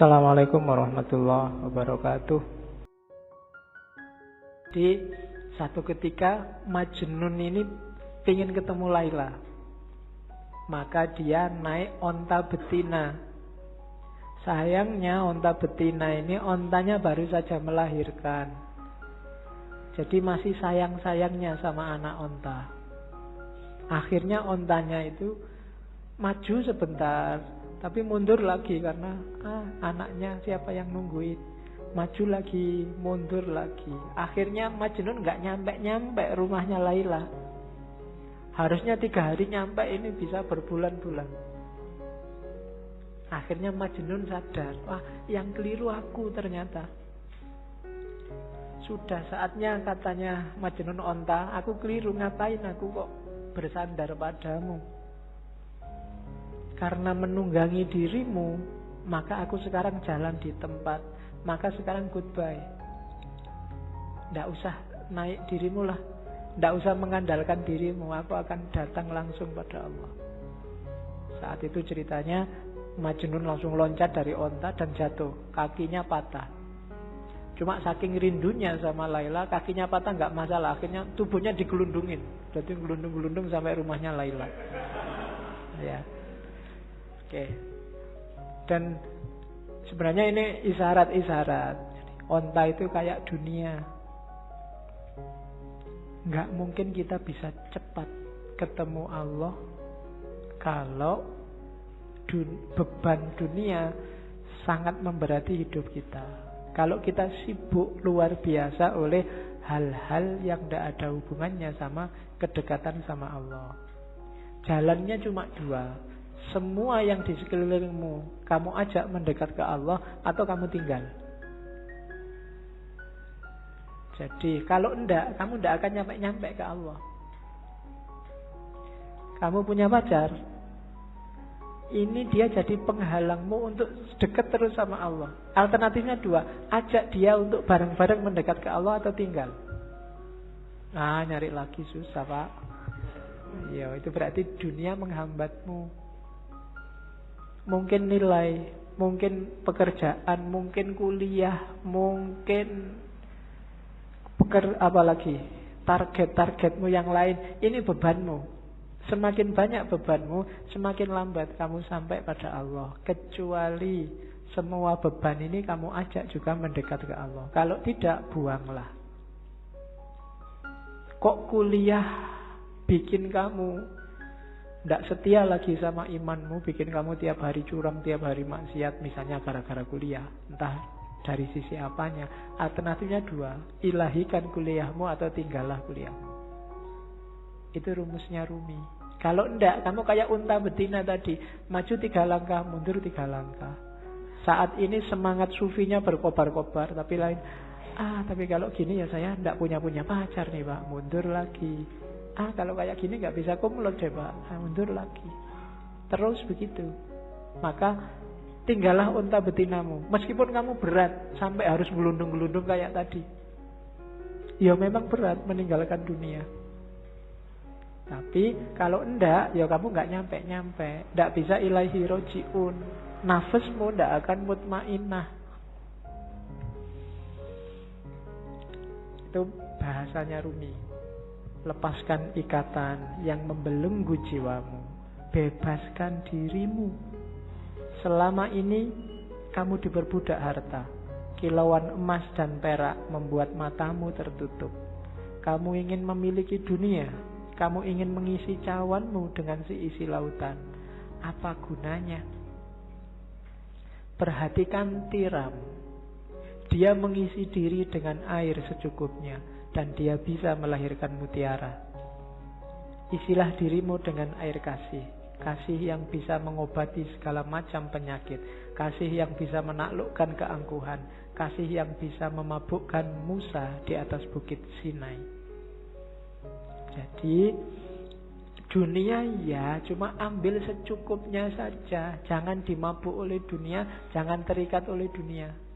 Assalamualaikum warahmatullahi wabarakatuh. Di satu ketika Majnun ini ingin ketemu Laila. Maka dia naik onta betina. Sayangnya onta betina ini ontanya baru saja melahirkan. Jadi masih sayang-sayangnya sama anak onta. Akhirnya ontanya itu maju sebentar, tapi mundur lagi karena anaknya siapa yang nungguin. Maju lagi, mundur lagi. Akhirnya Majnun gak nyampe-nyampe rumahnya Laila. Harusnya 3 hari nyampe, ini bisa berbulan-bulan. Akhirnya Majnun sadar, wah yang keliru aku ternyata. Sudah saatnya katanya Majnun onta, aku keliru, ngapain aku kok bersandar padamu. Karena menunggangi dirimu, maka aku sekarang jalan di tempat. Maka sekarang goodbye. Tidak usah naik dirimu lah. Tidak usah mengandalkan dirimu. Aku akan datang langsung pada Allah. Saat itu ceritanya Majnun langsung loncat dari onta dan jatuh. Kakinya patah. Cuma saking rindunya sama Laila, kakinya patah nggak masalah. Akhirnya tubuhnya digelundungin. Jadi gelundung-gelundung sampai rumahnya Laila. Ya. Oke. Dan sebenarnya ini isyarat-isyarat. Onta itu kayak dunia. Nggak mungkin kita bisa cepat ketemu Allah kalau beban dunia sangat memberati hidup kita. Kalau kita sibuk luar biasa oleh hal-hal yang tidak ada hubungannya sama kedekatan sama Allah. Jalannya cuma 2. Semua yang di sekelilingmu kamu ajak mendekat ke Allah atau kamu tinggal. Jadi kalau enggak, kamu enggak akan nyampe-nyampe ke Allah. Kamu punya pacar, ini dia jadi penghalangmu untuk dekat terus sama Allah. Alternatifnya 2, ajak dia untuk bareng-bareng mendekat ke Allah atau tinggal. Nyari lagi susah, Pak. Ya, itu berarti dunia menghambatmu. Mungkin nilai, mungkin pekerjaan, mungkin kuliah, mungkin apalagi target-targetmu yang lain. Ini bebanmu. Semakin banyak bebanmu, semakin lambat kamu sampai pada Allah. Kecuali semua beban ini kamu ajak juga mendekat ke Allah. Kalau tidak, buanglah. Kok kuliah bikin kamu tidak setia lagi sama imanmu, bikin kamu tiap hari curang, tiap hari maksiat, misalnya gara-gara kuliah. Entah dari sisi apanya. Alternatifnya 2, ilahikan kuliahmu atau tinggallah kuliahmu. Itu rumusnya Rumi. Kalau enggak, kamu kayak unta betina tadi, maju 3 langkah, mundur 3 langkah. Saat ini semangat sufinya berkobar-kobar, tapi lain, tapi kalau gini ya saya enggak punya pacar nih Pak, mundur lagi. Kalau kayak gini nggak bisa kumlot deh Pak, mundur lagi. Terus begitu. Maka tinggallah unta betinamu. Meskipun kamu berat sampai harus gelundung-gelundung kayak tadi. Ya memang berat meninggalkan dunia. Tapi kalau enggak, ya kamu nggak nyampe-nyampe. Nggak bisa ilaihi roji'un. Nafasmu nggak akan mutmainnah. Itu bahasanya Rumi. Lepaskan ikatan yang membelenggu jiwamu. Bebaskan dirimu. Selama ini kamu diperbudak harta. Kilauan emas dan perak membuat matamu tertutup. Kamu ingin memiliki dunia. Kamu ingin mengisi cawanmu dengan seisi lautan. Apa gunanya? Perhatikan tiram. Dia mengisi diri dengan air secukupnya. Dan dia bisa melahirkan mutiara. Isilah dirimu dengan air kasih. Kasih yang bisa mengobati segala macam penyakit. Kasih yang bisa menaklukkan keangkuhan. Kasih yang bisa memabukkan Musa di atas bukit Sinai. Jadi dunia ya cuma ambil secukupnya saja. Jangan dimabuk oleh dunia. Jangan terikat oleh dunia.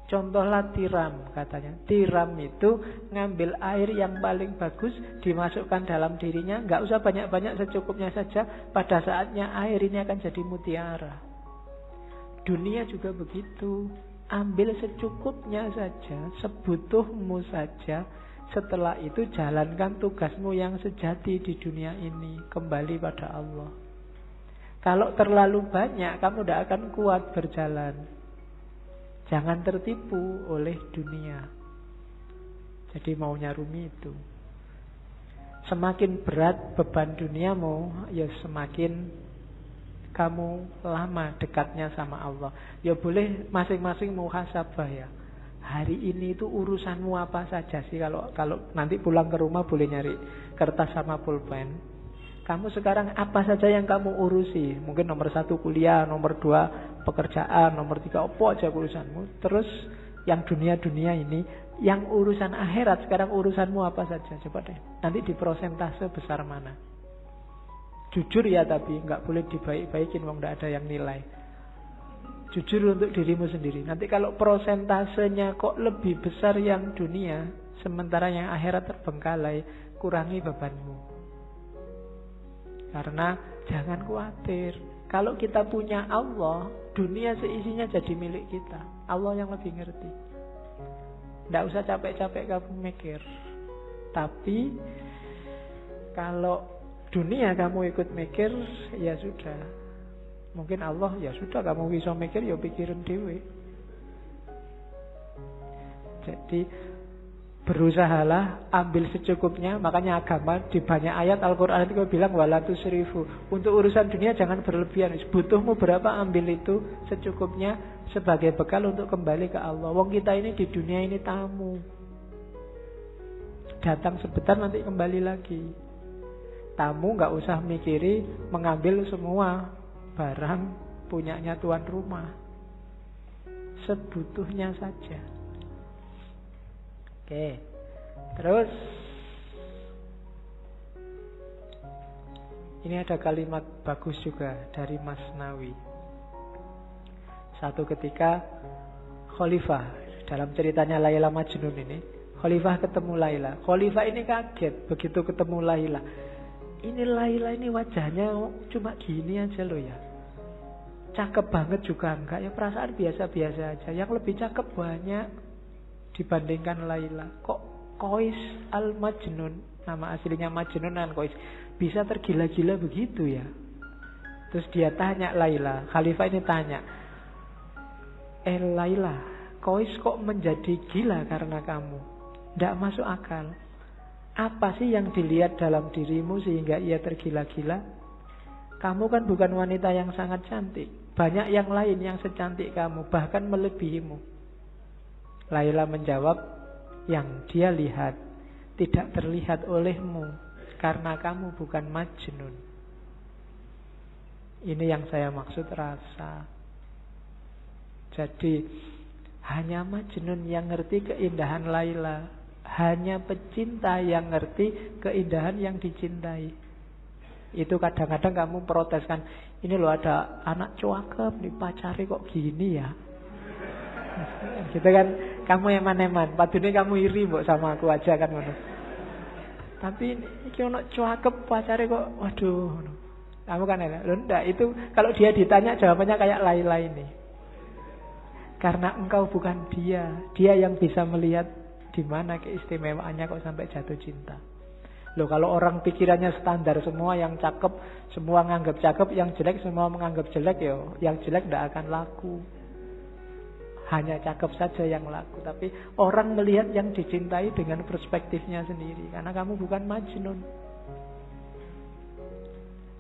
Contohlah tiram katanya. Tiram itu ngambil air yang paling bagus, dimasukkan dalam dirinya, nggak usah banyak-banyak, secukupnya saja. Pada saatnya air ini akan jadi mutiara. Dunia juga begitu. Ambil secukupnya saja, sebutuhmu saja. Setelah itu jalankan tugasmu yang sejati di dunia ini. Kembali pada Allah. Kalau terlalu banyak, kamu tidak akan kuat berjalan. Jangan tertipu oleh dunia. Jadi maunya Rumi itu. Semakin berat beban duniamu, ya semakin kamu lama dekatnya sama Allah. Ya boleh masing-masing muhasabah ya. Hari ini itu urusanmu apa saja sih? Kalau nanti pulang ke rumah boleh nyari kertas sama pulpen. Kamu sekarang apa saja yang kamu urusi? Mungkin nomor 1 kuliah, nomor 2 pekerjaan, nomor 3 apa aja urusanmu. Terus yang dunia-dunia ini, yang urusan akhirat sekarang urusanmu apa saja? Coba deh. Nanti di prosentase besar mana? Jujur ya, tapi nggak boleh dibaik-baikin, wong nggak ada yang nilai. Jujur untuk dirimu sendiri. Nanti kalau prosentasenya kok lebih besar yang dunia, sementara yang akhirat terbengkalai, kurangi bebanmu. Karena jangan khawatir, kalau kita punya Allah, dunia seisinya jadi milik kita. Allah yang lebih ngerti. Tidak usah capek-capek kamu mikir. Tapi kalau dunia kamu ikut mikir, ya sudah. Mungkin Allah, ya sudah, kamu bisa mikir, ya pikirin dewe. Jadi berusahalah ambil secukupnya. Makanya agama di banyak ayat Al-Quran itu bilang wala tusrifu. Untuk urusan dunia jangan berlebihan. Butuhmu berapa, ambil itu secukupnya sebagai bekal untuk kembali ke Allah. Wong kita ini di dunia ini tamu. Datang sebentar nanti kembali lagi. Tamu gak usah mikiri mengambil semua barang punyanya tuan rumah. Sebutuhnya saja. Oke, terus ini ada kalimat bagus juga dari Mas Nawi. Satu ketika Khalifah, dalam ceritanya Laila Majnun ini, Khalifah ketemu Laila. Khalifah ini kaget begitu ketemu Laila. Ini Laila ini wajahnya cuma gini aja loh ya. Cakep banget juga enggak ya, perasaan biasa-biasa aja. Yang lebih cakep banyak dibandingkan Laila. Kok Qais al-Majnun, nama aslinya Majnun dan Qais, bisa tergila-gila begitu ya? Terus dia tanya Laila, Khalifah ini tanya, Laila, Qais kok menjadi gila karena kamu? Tidak masuk akal. Apa sih yang dilihat dalam dirimu sehingga ia tergila-gila? Kamu kan bukan wanita yang sangat cantik. Banyak yang lain yang secantik kamu, bahkan melebihimu. Laila menjawab, yang dia lihat tidak terlihat olehmu karena kamu bukan Majnun. Ini yang saya maksud rasa. Jadi hanya Majnun yang ngerti keindahan Laila. Hanya pecinta yang ngerti keindahan yang dicintai. Itu kadang-kadang kamu proteskan, ini loh ada anak cakep nih, pacari kok gini ya. Gitu kan, kamu eman-eman, padahal kamu iri mbok sama aku aja kan ngono. Tapi iki ono cakep pacare kok waduh. Kamu kan enak. Loh enggak, itu kalau dia ditanya jawabannya kayak Laila ini. Karena engkau bukan dia. Dia yang bisa melihat di mana keistimewaannya kok sampai jatuh cinta. Loh kalau orang pikirannya standar, semua yang cakep, semua menganggap cakep, yang jelek semua menganggap jelek, yo yang jelek tidak akan laku. Hanya cakep saja yang laku. Tapi orang melihat yang dicintai dengan perspektifnya sendiri. Karena kamu bukan Majnun.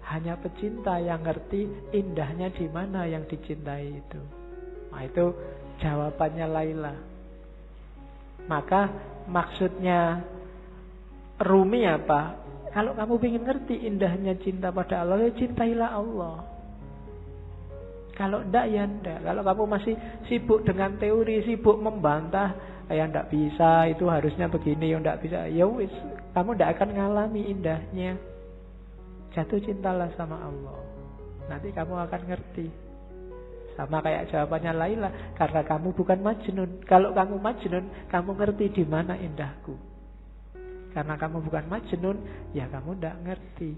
Hanya pecinta yang ngerti indahnya di mana yang dicintai itu. Nah itu jawabannya Laila. Maka maksudnya Rumi apa? Kalau kamu ingin ngerti indahnya cinta pada Allah, ya cintailah Allah. Kalau enggak ya enggak. Kalau kamu masih sibuk dengan teori, sibuk membantah, ya enggak bisa, itu harusnya begini, ya enggak bisa. Ya wis, kamu enggak akan ngalami indahnya. Jatuh cintalah sama Allah. Nanti kamu akan ngerti. Sama kayak jawabannya Laila, karena kamu bukan Majnun. Kalau kamu Majnun, kamu ngerti di mana indahku. Karena kamu bukan Majnun, ya kamu enggak ngerti.